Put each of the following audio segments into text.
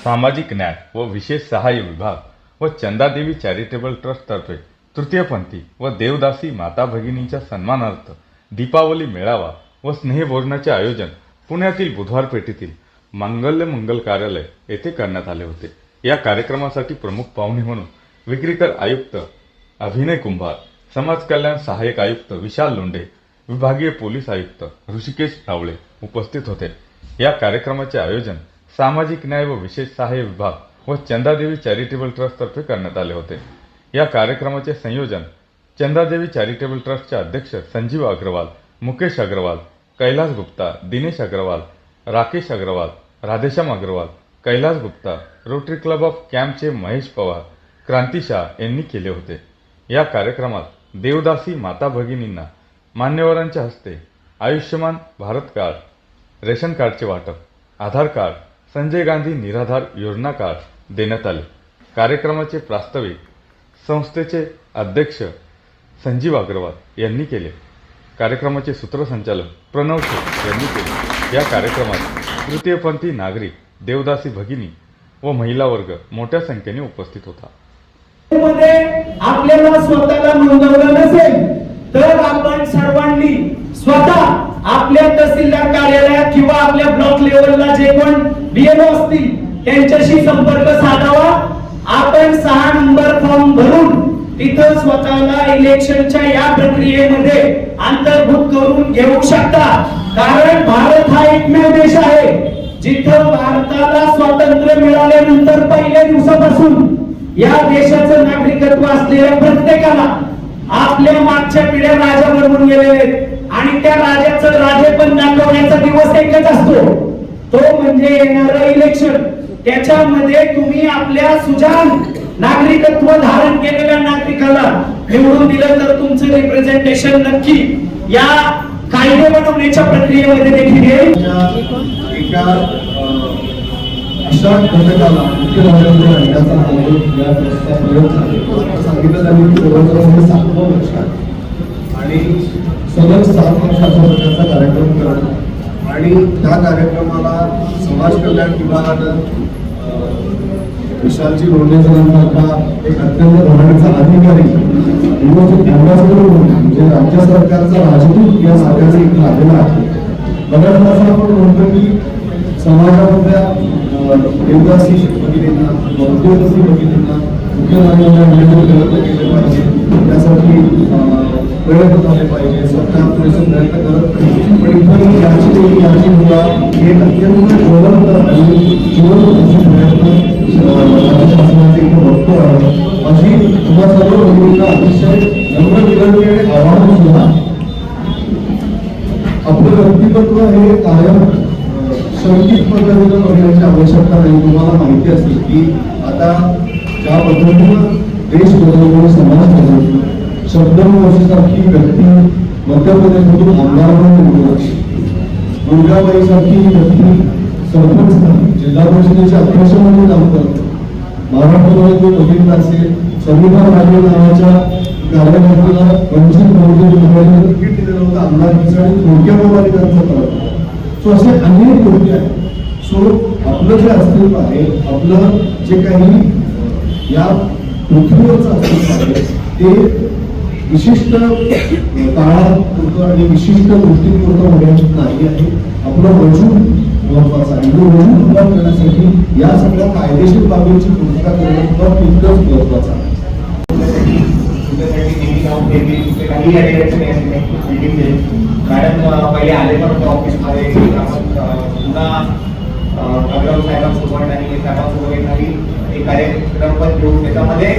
सामाजिक न्याय व विशेष सहाय्य विभाग व चंदादेवी चॅरिटेबल ट्रस्टतर्फे तृतीयपंथी व देवदासी माता भगिनींच्या सन्मानार्थ दीपावली मेळावा व स्नेहभोजनाचे आयोजन पुण्यातील बुधवार पेठेतील मांगल्य मंगल कार्यालय येथे करण्यात आले होते। या कार्यक्रमासाठी प्रमुख पाहुणे म्हणून विक्रीकर आयुक्त अभिनय कुंभार, समाज कल्याण सहाय्यक आयुक्त विशाल लोंढे, विभागीय पोलीस आयुक्त ऋषिकेश रावळे उपस्थित होते। या कार्यक्रमाचे आयोजन सामाजिक न्याय व विशेष सहाय्य विभाग व चंदादेवी चॅरिटेबल ट्रस्ट तर्फे करण्यात आले होते। या कार्यक्रमाचे संयोजन चंदादेवी चॅरिटेबल ट्रस्टचे अध्यक्ष Sanjeev Agarwal, Mukesh Agarwal, Kailas Gupta, Dinesh Agarwal, Rakesh Agarwal, Radheshyam Agarwal, Kailas Gupta, rotary club of कॅम्पचे महेश पवार, क्रांती शाह यांनी केले होते। या कार्यक्रमात देवदासी माता भगिनींना मान्यवरांच्या हस्ते आयुष्यमान भारत कार्ड, रेशन कार्डचे वाटप, आधार कार्ड, संजय गांधी निराधार योजना कार्ड देण्यात आले। कार्यक्रमाचे प्रास्ताविक संस्थेचे अध्यक्ष संजीव अग्रवाल यांनी केले। कार्यक्रमाचे सूत्रसंचालन प्रणव शेख यांनी केले। या कार्यक्रमात तृतीयपंथी नागरिक, देवदासी भगिनी व महिला वर्ग मोठ्या संख्येने उपस्थित होता। आपल्याला स्वतःला नोंदवलं नसेल तर आपण सर्वांनी स्वतः आपल्या तहसीलदार कार्यालयात किंवा आपल्या ब्लॉक लेवलला जे कोण बीएलओ असतील त्यांच्याशी संपर्क साधावा। आपण 6 नंबर फॉर्म भरून तिथं स्वतःला इलेक्शनच्या या प्रक्रियेमध्ये अंतर्भूत करून घेऊ शकता। कारण भारत हा एकमेव देश आहे जिथं भारताला स्वातंत्र्य मिळाल्यानंतर पहिल्या दिवसापासून या देशाचं नागरिकत्व असलेल्या प्रत्येकाला आपल्या मागच्या पिढ्या राजा बनवून गेलेले आहेत आणि त्या राजाचं राजेपण दाखवण्याचा दिवस एकच असतो, तो म्हणजे येणारं इलेक्शन। त्याच्यामध्ये तुम्ही आपल्या सुजाण नागरिकत्व धारण केलेल्या नागरिकाला निवडून दिलं तर तुमचं रिप्रेझेंटेशन नक्की या कायदे बनवण्याच्या प्रक्रियेमध्ये देखील येईल। एका अशा घटकाला मुख्यमंत्र्यांच्या हक्काचा आयोग या प्रयोग झाले। सांगितलं त्यांनी की जवळजवळ 7 वर्ष आणि सलग 7 वर्ष अशा प्रकारचा कार्यक्रम करणं आणि त्या कार्यक्रमाला समाज कल्याण विभागानं विशालजी लोंढे सरांसारखा एक अत्यंत धोरणाचा अधिकारी म्हणजे राज्य सरकारचा राजदूत या नात्याने इथे आलेला आहे। बऱ्याच असं आपण म्हणतो की समाजामधल्या देवदासी भगिनींना, देवदासी भगिनींना मुख्यमंत्र्यांना केले पाहिजे, त्यासाठी प्रयत्न झाले पाहिजे, सरकार थोडेसे प्रयत्न करत नाही। पण इतर याची मुला हे अत्यंत ज्वलंत आणि जीवनदर्शी प्रयत्न राज्य शासनाचे इथे बघतो आहे। अशी तुम्हा सर्व भगिनींना अतिशय नम्र विनंती आणि आव्हान सुद्धा, आपलं व्यक्तिमत्व हे कायम शंकित पद्धतीनं बघण्याची आवश्यकता नाही। तुम्हाला माहिती असेल की आता ज्या पद्धतीनं देश बदलतो, समाज बदलतो, शब्दमोशीसारखी व्यक्ती मध्य प्रदेशमधून आमदार म्हणून निवडून आली, दुर्गाबाईसारखी व्यक्ती सरपंच झाली, जिल्हा परिषदेचे अध्यक्ष म्हणून काम करतो। महाराष्ट्रामध्ये जो बघितला असेल संविधान राजे नावाच्या कार्यकर्त्याला वंचित बहुजन तिकीट दिलेलं होतं आमदारकीचं आणि थोडक्या प्रमाणे त्यांचं करत होतं। सो असे अनेक गोष्टी आहेत। सो आपलं जे अस्तित्व आहे, आपलं जे काही या पृथ्वीवरचं अस्तित्व आहे ते विशिष्ट काळापुरतं आणि विशिष्ट गोष्टींपुरतं मर्यादित नाही आहे। आपलं वजून महत्वाचं आहे। वजून उभा करण्यासाठी या सगळ्या कायदेशीर बाबींची पूर्तता करणं सुद्धा तितकंच महत्वाचं आहे। मॅडम पहिले आले पण होते ऑफिसमध्ये, पुन्हा अग्रवाल साहेबांसोबत आणि साहेबांसोबत एक कार्यक्रम पण घेऊन त्याच्यामध्ये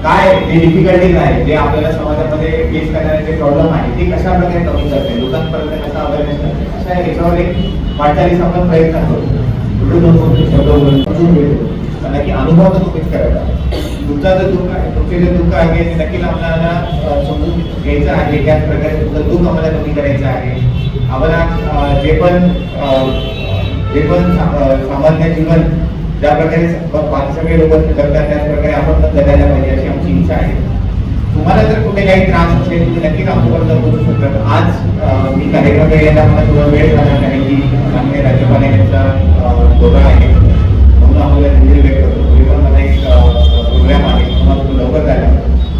काय डिफिकल्टी काय जे आपल्याला समाजामध्ये फेस करण्याचे प्रॉब्लेम आहे ते कशा प्रकारे कमी करते, लोकांपर्यंत कसा अवेअरनेस करते, अशा याच्यावर एक वाटचालीचा आपण प्रयत्न करतो। की अनुभव तर तुम्हीच करायचा, तुमचा जर दुःख आहे, तुमचे जे दुःख आहे ते नक्कीच आपल्याला समजून घ्यायचं आहे। त्याच प्रकारे तुमचं दुःख आम्हाला कमी करायचं आहे। आम्हाला जे पण सामान्य जीवन ज्या प्रकारे सगळे लोक करतात त्याच प्रकारे आपण पण जगायला पाहिजे अशी आमची इच्छा आहे। तुम्हाला जर कुठे काही त्रास असेल तर नक्कीच आमच्याबरोबर बोलू शकतात। आज मी कार्यक्रम यायला मला थोडा वेळ झाला कारण की माननीय राज्यपाल यांचा दौरा आहे, म्हणून भावनाबद्दल दिलगिरी व्यक्त करतो. तुम्ही पण मला एक प्रोग्राम आहे तुम्हाला तो लवकर झाला.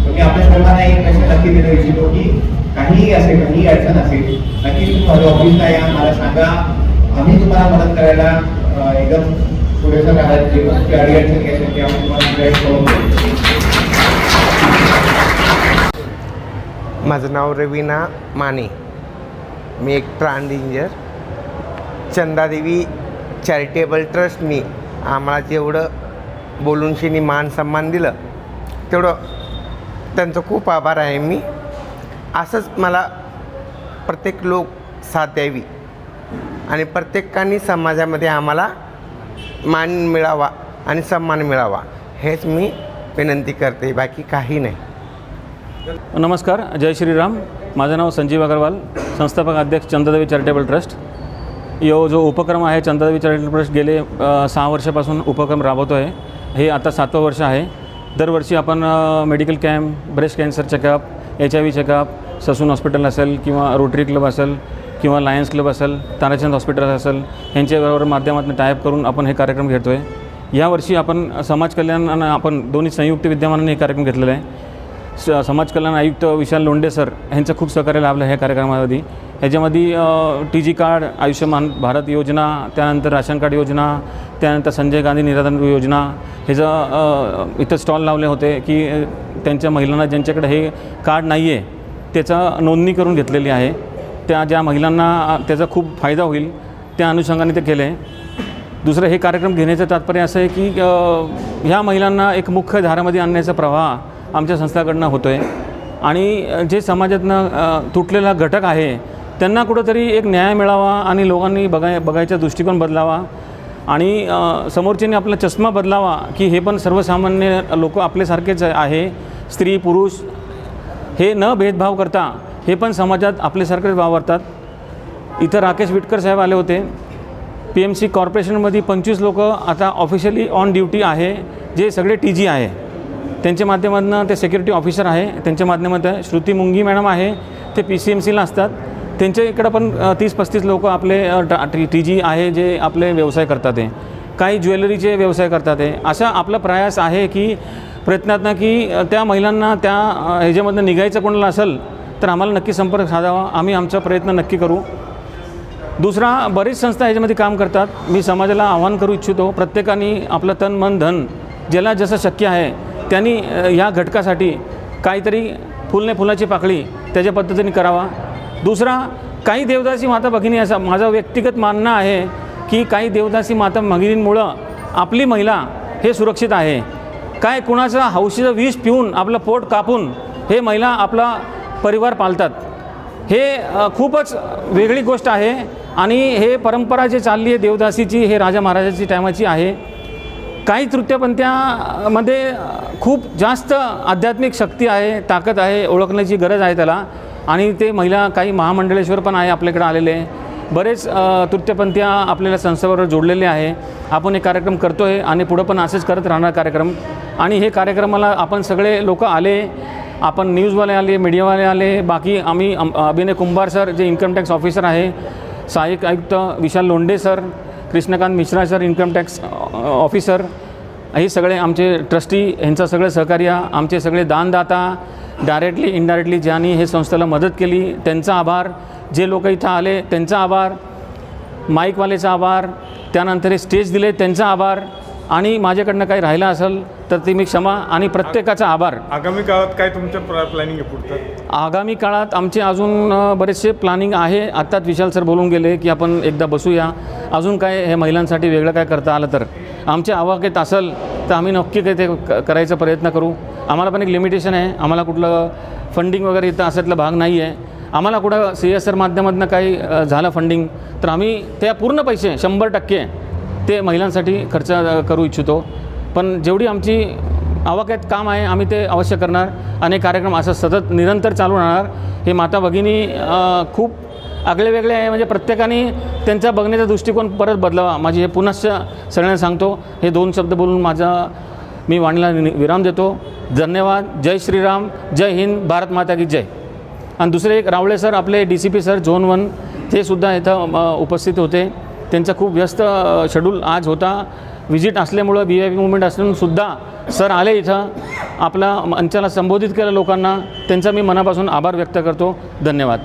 तर मी आपल्या सर्वांना एक प्रश्न नक्की देऊ इच्छितो की काहीही असेल, काहीही अडचण असेल, नक्की तुम्ही माझ्या ऑफिसला या, मला सांगा. आम्ही तुम्हाला मदत करायला एकदम पुरेसं काळात जे पण अडचण घ्यायची आम्ही तुम्हाला प्रयत्न करू. माझं नाव रवीना माने. मी एक ट्रान्सजेंडर. चंदादेवी चॅरिटेबल ट्रस्टनी आम्हाला जेवढं बोलूनशीनी मान सन्मान दिलं तेवढं त्यांचं खूप आभार आहे मी. असंच मला प्रत्येक लोक साथ द्यावी आणि प्रत्येकाने समाजामध्ये आम्हाला मान मिळावा आणि सन्मान मिळावा हेच मी विनंती करते, बाकी काही नाही. नमस्कार, जय श्रीराम. माझं नाव संजीव अग्रवाल, संस्थापक अध्यक्ष चंदादेवी चॅरिटेबल ट्रस्ट. जो उपक्रम आहे चंदादेवी चॅरिटेबल ट्रस्ट गेले 6 वर्षापासून उपक्रम राबवतो आहे. हे आता 7वं वर्ष आहे. दरवर्षी आपण medical camp, breast cancer checkup, HIV checkup, Sassoon hospital असेल किंवा रोटरी क्लब असेल किंवा लायन्स क्लब असेल, ताराचंद हॉस्पिटल असेल, यांच्याबरोबर माध्यमातून टायअप करून आपण हे कार्यक्रम घेतो आहे. यावर्षी आपण समाज कल्याण आणि आपण दोन्ही संयुक्त विद्यमानाने हे कार्यक्रम घेतलेला आहे. समाज कल्याण आयुक्त विशाल लोंढे सर यांचं खूप सहकार्य लाभलं ह्या कार्यक्रमामध्ये. ह्याच्यामध्ये TG कार्ड, आयुष्यमान भारत योजना, त्यानंतर राशन कार्ड योजना, त्यानंतर संजय गांधी निराधार योजना, ह्याचं इथं स्टॉल लावले होते की त्यांच्या महिलांना ज्यांच्याकडे हे कार्ड नाही आहे त्याचा नोंदणी करून घेतलेली आहे. त्या ज्या महिलांना त्याचा खूप फायदा होईल त्या अनुषंगाने ते केले आहे. दुसरं हे कार्यक्रम घेण्याचं तात्पर्य असं आहे की ह्या महिलांना एक मुख्य धारामध्ये आणण्याचा प्रवाह आमच्या संस्थाकडनं होतो आहे आणि जे समाजातनं तुटलेला घटक आहे त्यांना कुठंतरी एक न्याय मिळावा आणि लोकांनी बघायचा दृष्टिकोन बदलावा आणि समोरच्याने आपला चष्मा बदलावा की हे पण सर्वसामान्य लोक आपल्यासारखेच आहे. स्त्री पुरुष हे न भेदभाव करता हे पण समाजात आपल्यासारखेच वावरतात. इथं राकेश विटकर साहेब आले होते. PMC कॉर्पोरेशनमध्ये 25 लोक आता ऑफिशियली ऑन ड्युटी आहे जे सगळे TG आहे. त्यांच्या माध्यमातून ते सिक्युरिटी ऑफिसर आहे. त्यांच्या माध्यमातून श्रुती मुंगी मॅडम आहे, ते PCMCला असतात. त्यांच्या इकडं पण 30-35 लोक आपले TG आहे जे आपले व्यवसाय करतात आहे. काही ज्वेलरीचे व्यवसाय करतात आहे. असा आपला प्रयास आहे की प्रयत्नातनं की त्या महिलांना त्या ह्याच्यामधनं निघायचं कोणाला असेल तर आम्हाला नक्की संपर्क साधावा. आम्ही आमचा प्रयत्न नक्की करू. दुसरा, बरीच संस्था ह्याच्यामध्ये काम करतात. मी समाजाला आवाहन करू इच्छितो, प्रत्येकाने आपलं तन मन धन ज्याला जसं शक्य आहे त्यांनी ह्या घटकासाठी काहीतरी फुलाची पाकळी त्याच्या पद्धतीने करावा. दुसरा, काही देवदासी माता भगिनी, असं माझं व्यक्तिगत मानणं आहे की काही देवदासी माता भगिनींमुळं आपली महिला हे सुरक्षित आहे. काय कुणाचं हौशीचं विष पिऊन आपलं पोट कापून हे महिला आपला परिवार पालतात, हे खूपच वेगळी गोष्ट आहे. आणि हे परंपरा जी चालली आहे देवदासीची, हे राजा महाराजाची टायमाची आहे. काही तृतीयपंथीमध्ये खूप जास्त आध्यात्मिक शक्ती आहे, ताकद आहे, ओळखण्याची गरज आहे त्याला. आणि ते महिला काही महामंडळेश्वर पण आहे आपल्याकडे आलेले. बरेच तृतीयपंथीय आपल्याला संस्थेबरोबर जोडलेले आहे. आपण हे कार्यक्रम करतो आहे आणि पुढं पण असेच करत राहणार कार्यक्रम. आणि हे कार्यक्रमाला आपण सगळे लोक आले, आपण न्यूजवाले आले, मीडियावाले आले, बाकी आम्ही अभिनय कुंभार सर जे इन्कम टॅक्स ऑफिसर आहे, सहाय्यक आयुक्त Vishal Londhe sir, Krishnakant Mishra sir income tax officer, हे सगळे आमचे ट्रस्टी, यांचं सगळं सहकार्य, आमचे सगळे दानदाता, डायरेक्टली इनडायरेक्टली ज्यांनी हे संस्थेला मदत केली त्यांचा आभार, जे लोक इथं आले त्यांचा आभार, माईकवालेचा आभार, त्यानंतर हे स्टेज दिले त्यांचा आभार, आणि माझ्याकडनं काही राहिलं असेल तर ते मी क्षमा आणि प्रत्येकाचा आभार. आगामी काळात काय तुमचं प्लॅनिंग आहे पुढचं? आगामी काळात आमचे अजून बरेचसे प्लॅनिंग आहे. आत्ताच विशाल सर बोलून गेले की आपण एकदा बसूया, अजून काय हे महिलांसाठी वेगळं काय करता आलं तर आमच्या आवाक्यात असेल तर आम्ही नक्की काही ते करायचा प्रयत्न करू. आम्हाला पण एक लिमिटेशन आहे, आम्हाला कुठलं फंडिंग वगैरे इथं असातला भाग नाही आहे. आम्हाला कुठं CSR माध्यमातून काही झालं फंडिंग तर आम्ही त्या पूर्ण पैसे 100% ते महिलांसाठी खर्च करू इच्छितो. पण जेवढी आमची आवाक्यात काम आहे आम्ही ते अवश्य करणार आणि कार्यक्रम असं सतत निरंतर चालू राहणार. हे माता भगिनी खूप आगळे वेगळे आहे, म्हणजे प्रत्येकाने त्यांचा बघण्याचा दृष्टिकोन परत बदलावा. माझी हे पुनश्च सगळ्यांना सांगतो. हे 2 शब्द बोलून मी वाणीला विराम देतो. धन्यवाद. जय श्रीराम, जय हिंद, भारत माता की जय. आणि दुसरे एक रावळे सर, आपले DCP सर झोन 1, ते सुद्धा इथं उपस्थित होते. त्यांचा खूप व्यस्त शेड्यूल आज होता. व्हिजिट असल्यामुळं VIP मुवमेंट असूनसुद्धा सर आले इथं, आपला मंचाला संबोधित केलं लोकांना. त्यांचा मी मनापासून आभार व्यक्त करतो. धन्यवाद.